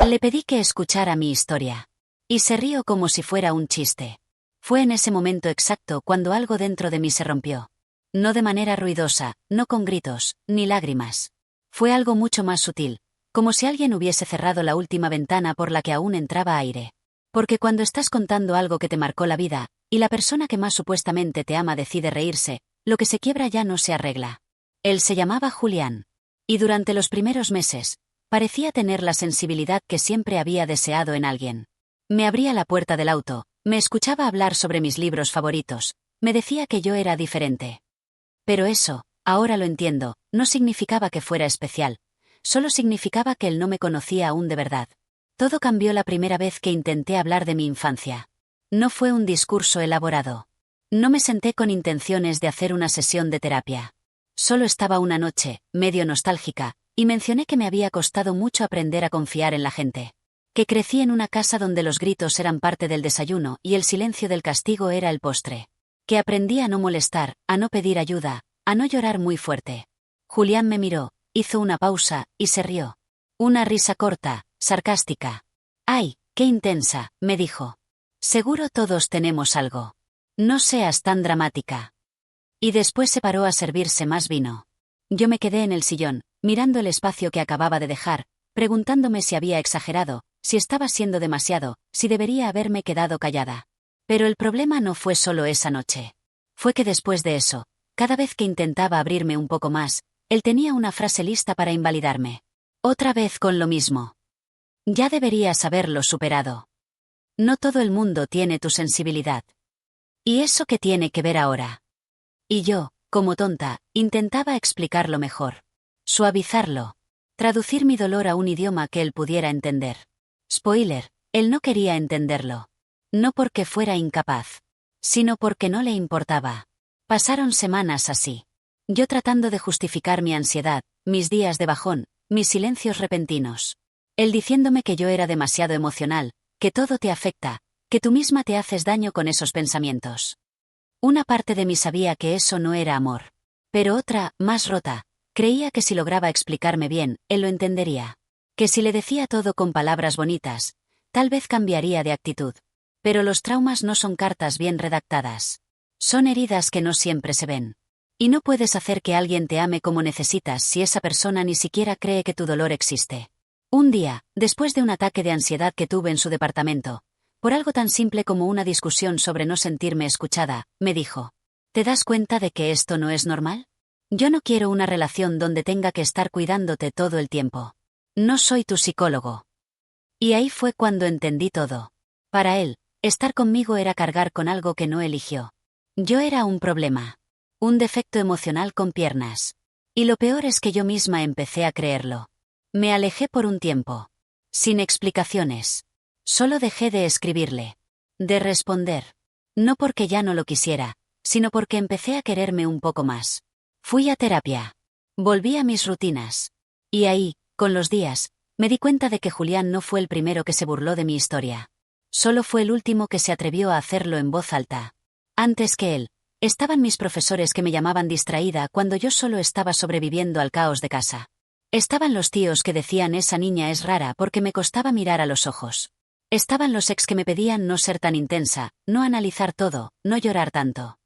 Le pedí que escuchara mi historia. Y se rió como si fuera un chiste. Fue en ese momento exacto cuando algo dentro de mí se rompió. No de manera ruidosa, no con gritos, ni lágrimas. Fue algo mucho más sutil, como si alguien hubiese cerrado la última ventana por la que aún entraba aire. Porque cuando estás contando algo que te marcó la vida, y la persona que más supuestamente te ama decide reírse, lo que se quiebra ya no se arregla. Él se llamaba Julián. Y durante los primeros meses, parecía tener la sensibilidad que siempre había deseado en alguien. Me abría la puerta del auto, me escuchaba hablar sobre mis libros favoritos, me decía que yo era diferente. Pero eso, ahora lo entiendo, no significaba que fuera especial, solo significaba que él no me conocía aún de verdad. Todo cambió la primera vez que intenté hablar de mi infancia. No fue un discurso elaborado. No me senté con intenciones de hacer una sesión de terapia. Solo estaba una noche, medio nostálgica, y mencioné que me había costado mucho aprender a confiar en la gente. Que crecí en una casa donde los gritos eran parte del desayuno y el silencio del castigo era el postre. Que aprendí a no molestar, a no pedir ayuda, a no llorar muy fuerte. Julián me miró, hizo una pausa, y se rió. Una risa corta, sarcástica. «Ay, qué intensa», me dijo. «Seguro todos tenemos algo. No seas tan dramática». Y después se paró a servirse más vino. Yo me quedé en el sillón, mirando el espacio que acababa de dejar, preguntándome si había exagerado, si estaba siendo demasiado, si debería haberme quedado callada. Pero el problema no fue solo esa noche. Fue que después de eso, cada vez que intentaba abrirme un poco más, él tenía una frase lista para invalidarme. Otra vez con lo mismo. Ya deberías haberlo superado. No todo el mundo tiene tu sensibilidad. ¿Y eso qué tiene que ver ahora? Y yo, como tonta, intentaba explicarlo mejor. Suavizarlo. Traducir mi dolor a un idioma que él pudiera entender. Spoiler, él no quería entenderlo. No porque fuera incapaz, sino porque no le importaba. Pasaron semanas así. Yo tratando de justificar mi ansiedad, mis días de bajón, mis silencios repentinos. Él diciéndome que yo era demasiado emocional, que todo te afecta, que tú misma te haces daño con esos pensamientos. Una parte de mí sabía que eso no era amor. Pero otra, más rota, creía que si lograba explicarme bien, él lo entendería. Que si le decía todo con palabras bonitas, tal vez cambiaría de actitud. Pero los traumas no son cartas bien redactadas. Son heridas que no siempre se ven. Y no puedes hacer que alguien te ame como necesitas si esa persona ni siquiera cree que tu dolor existe. Un día, después de un ataque de ansiedad que tuve en su departamento, por algo tan simple como una discusión sobre no sentirme escuchada, me dijo: ¿te das cuenta de que esto no es normal? Yo no quiero una relación donde tenga que estar cuidándote todo el tiempo. No soy tu psicólogo. Y ahí fue cuando entendí todo. Para él, estar conmigo era cargar con algo que no eligió. Yo era un problema. Un defecto emocional con piernas. Y lo peor es que yo misma empecé a creerlo. Me alejé por un tiempo. Sin explicaciones. Solo dejé de escribirle. De responder. No porque ya no lo quisiera, sino porque empecé a quererme un poco más. Fui a terapia. Volví a mis rutinas. Y ahí, con los días, me di cuenta de que Julián no fue el primero que se burló de mi historia. Solo fue el último que se atrevió a hacerlo en voz alta. Antes que él, estaban mis profesores que me llamaban distraída cuando yo solo estaba sobreviviendo al caos de casa. Estaban los tíos que decían esa niña es rara porque me costaba mirar a los ojos. Estaban los ex que me pedían no ser tan intensa, no analizar todo, no llorar tanto.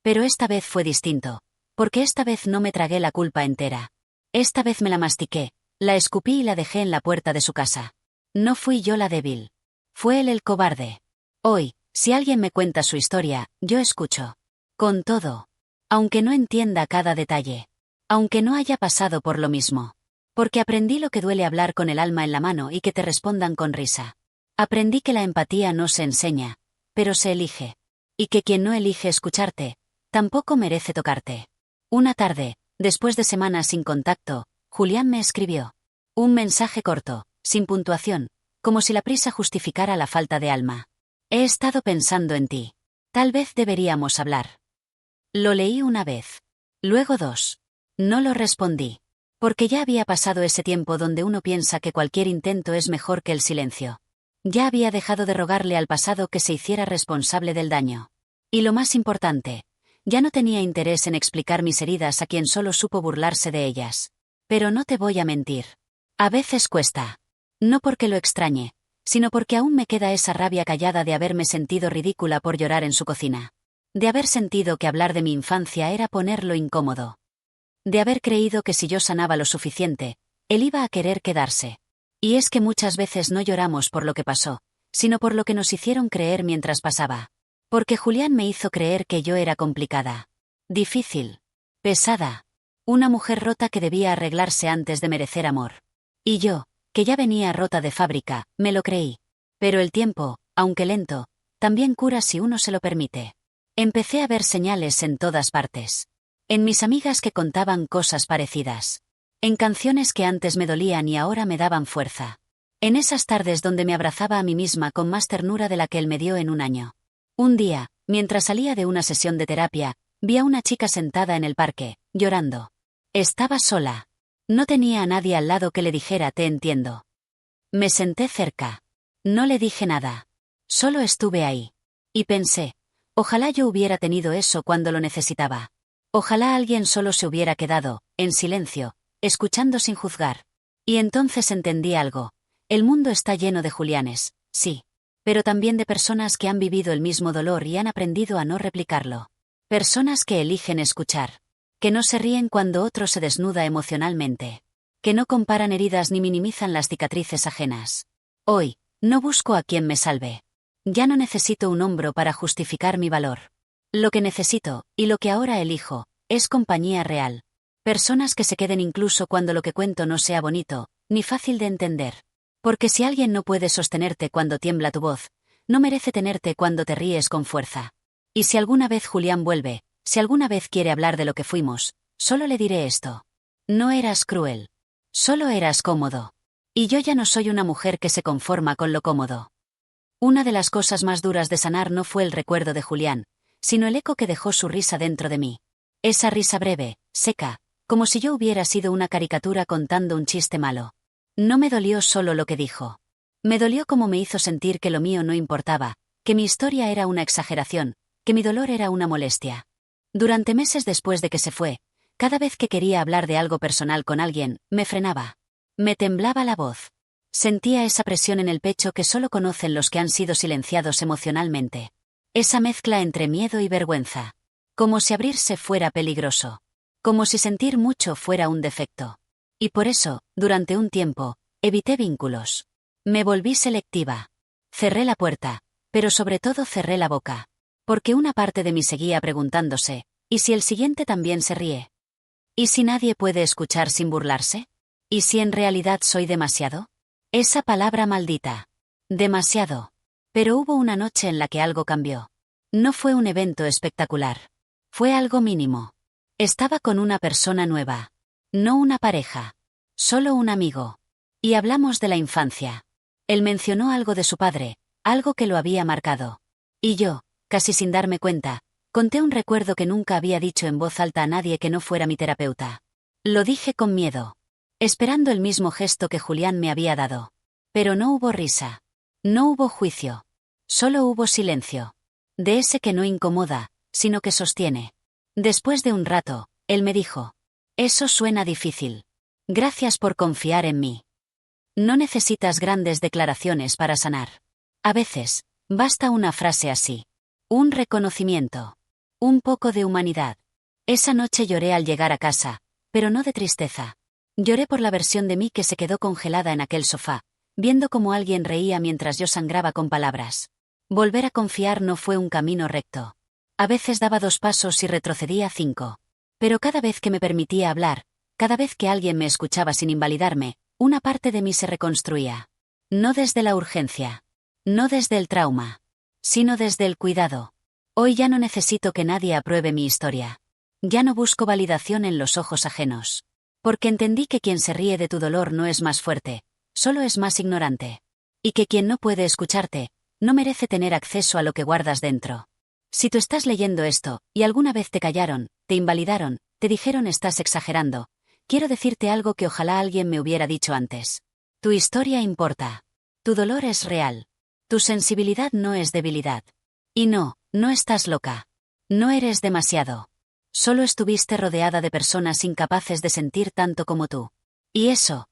Pero esta vez fue distinto, porque esta vez no me tragué la culpa entera. Esta vez me la mastiqué, la escupí y la dejé en la puerta de su casa. No fui yo la débil. Fue él el cobarde. Hoy, si alguien me cuenta su historia, yo escucho. Con todo. Aunque no entienda cada detalle. Aunque no haya pasado por lo mismo. Porque aprendí lo que duele hablar con el alma en la mano y que te respondan con risa. Aprendí que la empatía no se enseña, pero se elige. Y que quien no elige escucharte, tampoco merece tocarte. Una tarde, después de semanas sin contacto, Julián me escribió. Un mensaje corto, sin puntuación, como si la prisa justificara la falta de alma. He estado pensando en ti. Tal vez deberíamos hablar. Lo leí una vez. Luego dos. No lo respondí. Porque ya había pasado ese tiempo donde uno piensa que cualquier intento es mejor que el silencio. Ya había dejado de rogarle al pasado que se hiciera responsable del daño. Y lo más importante, ya no tenía interés en explicar mis heridas a quien solo supo burlarse de ellas. Pero no te voy a mentir. A veces cuesta. No porque lo extrañe, sino porque aún me queda esa rabia callada de haberme sentido ridícula por llorar en su cocina. De haber sentido que hablar de mi infancia era ponerlo incómodo. De haber creído que si yo sanaba lo suficiente, él iba a querer quedarse. Y es que muchas veces no lloramos por lo que pasó, sino por lo que nos hicieron creer mientras pasaba. Porque Julián me hizo creer que yo era complicada, difícil, pesada, una mujer rota que debía arreglarse antes de merecer amor. Y yo, que ya venía rota de fábrica, me lo creí. Pero el tiempo, aunque lento, también cura si uno se lo permite. Empecé a ver señales en todas partes. En mis amigas que contaban cosas parecidas. En canciones que antes me dolían y ahora me daban fuerza. En esas tardes donde me abrazaba a mí misma con más ternura de la que él me dio en un año. Un día, mientras salía de una sesión de terapia, vi a una chica sentada en el parque, llorando. Estaba sola. No tenía a nadie al lado que le dijera te entiendo. Me senté cerca. No le dije nada. Solo estuve ahí. Y pensé, ojalá yo hubiera tenido eso cuando lo necesitaba. Ojalá alguien solo se hubiera quedado, en silencio, escuchando sin juzgar. Y entonces entendí algo. El mundo está lleno de Julianes, sí. Pero también de personas que han vivido el mismo dolor y han aprendido a no replicarlo. Personas que eligen escuchar. Que no se ríen cuando otro se desnuda emocionalmente. Que no comparan heridas ni minimizan las cicatrices ajenas. Hoy, no busco a quien me salve. Ya no necesito un hombro para justificar mi valor. Lo que necesito, y lo que ahora elijo, es compañía real. Personas que se queden incluso cuando lo que cuento no sea bonito, ni fácil de entender. Porque si alguien no puede sostenerte cuando tiembla tu voz, no merece tenerte cuando te ríes con fuerza. Y si alguna vez Julián vuelve, si alguna vez quiere hablar de lo que fuimos, solo le diré esto. No eras cruel. Solo eras cómodo. Y yo ya no soy una mujer que se conforma con lo cómodo. Una de las cosas más duras de sanar no fue el recuerdo de Julián, sino el eco que dejó su risa dentro de mí. Esa risa breve, seca, como si yo hubiera sido una caricatura contando un chiste malo. No me dolió solo lo que dijo. Me dolió como me hizo sentir que lo mío no importaba, que mi historia era una exageración, que mi dolor era una molestia. Durante meses después de que se fue, cada vez que quería hablar de algo personal con alguien, me frenaba. Me temblaba la voz. Sentía esa presión en el pecho que solo conocen los que han sido silenciados emocionalmente. Esa mezcla entre miedo y vergüenza. Como si abrirse fuera peligroso. Como si sentir mucho fuera un defecto. Y por eso, durante un tiempo, evité vínculos. Me volví selectiva. Cerré la puerta, pero sobre todo cerré la boca. Porque una parte de mí seguía preguntándose, ¿y si el siguiente también se ríe? ¿Y si nadie puede escuchar sin burlarse? ¿Y si en realidad soy demasiado? Esa palabra maldita. Demasiado. Pero hubo una noche en la que algo cambió. No fue un evento espectacular. Fue algo mínimo. Estaba con una persona nueva. No una pareja. Solo un amigo. Y hablamos de la infancia. Él mencionó algo de su padre, algo que lo había marcado. Y yo, casi sin darme cuenta, conté un recuerdo que nunca había dicho en voz alta a nadie que no fuera mi terapeuta. Lo dije con miedo. Esperando el mismo gesto que Julián me había dado. Pero no hubo risa. No hubo juicio. Solo hubo silencio. De ese que no incomoda, sino que sostiene. Después de un rato, él me dijo. Eso suena difícil. Gracias por confiar en mí. No necesitas grandes declaraciones para sanar. A veces, basta una frase así. Un reconocimiento. Un poco de humanidad. Esa noche lloré al llegar a casa, pero no de tristeza. Lloré por la versión de mí que se quedó congelada en aquel sofá, viendo cómo alguien reía mientras yo sangraba con palabras. Volver a confiar no fue un camino recto. A veces daba 2 pasos y retrocedía 5. Pero cada vez que me permitía hablar, cada vez que alguien me escuchaba sin invalidarme, una parte de mí se reconstruía. No desde la urgencia. No desde el trauma. Sino desde el cuidado. Hoy ya no necesito que nadie apruebe mi historia. Ya no busco validación en los ojos ajenos. Porque entendí que quien se ríe de tu dolor no es más fuerte, solo es más ignorante. Y que quien no puede escucharte, no merece tener acceso a lo que guardas dentro. Si tú estás leyendo esto, y alguna vez te callaron, te invalidaron, te dijeron estás exagerando, quiero decirte algo que ojalá alguien me hubiera dicho antes. Tu historia importa. Tu dolor es real. Tu sensibilidad no es debilidad. Y no, no estás loca. No eres demasiado. Solo estuviste rodeada de personas incapaces de sentir tanto como tú. Y eso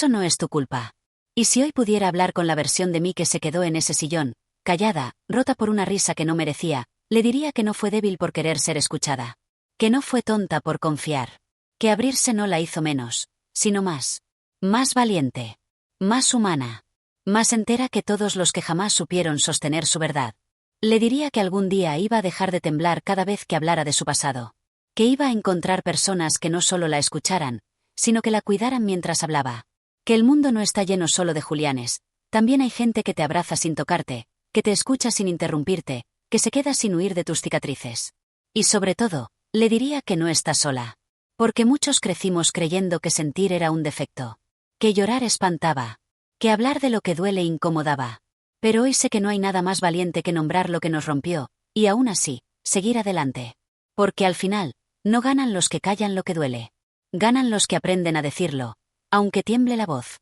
no es tu culpa. Y si hoy pudiera hablar con la versión de mí que se quedó en ese sillón, callada, rota por una risa que no merecía, le diría que no fue débil por querer ser escuchada. Que no fue tonta por confiar. Que abrirse no la hizo menos, sino más. Más valiente. Más humana. Más entera que todos los que jamás supieron sostener su verdad. Le diría que algún día iba a dejar de temblar cada vez que hablara de su pasado. Que iba a encontrar personas que no solo la escucharan, sino que la cuidaran mientras hablaba. Que el mundo no está lleno solo de Julianes. También hay gente que te abraza sin tocarte, que te escucha sin interrumpirte, que se queda sin huir de tus cicatrices. Y sobre todo, le diría que no está sola. Porque muchos crecimos creyendo que sentir era un defecto. Que llorar espantaba. Que hablar de lo que duele incomodaba. Pero hoy sé que no hay nada más valiente que nombrar lo que nos rompió, y aún así, seguir adelante. Porque al final, no ganan los que callan lo que duele. Ganan los que aprenden a decirlo, aunque tiemble la voz.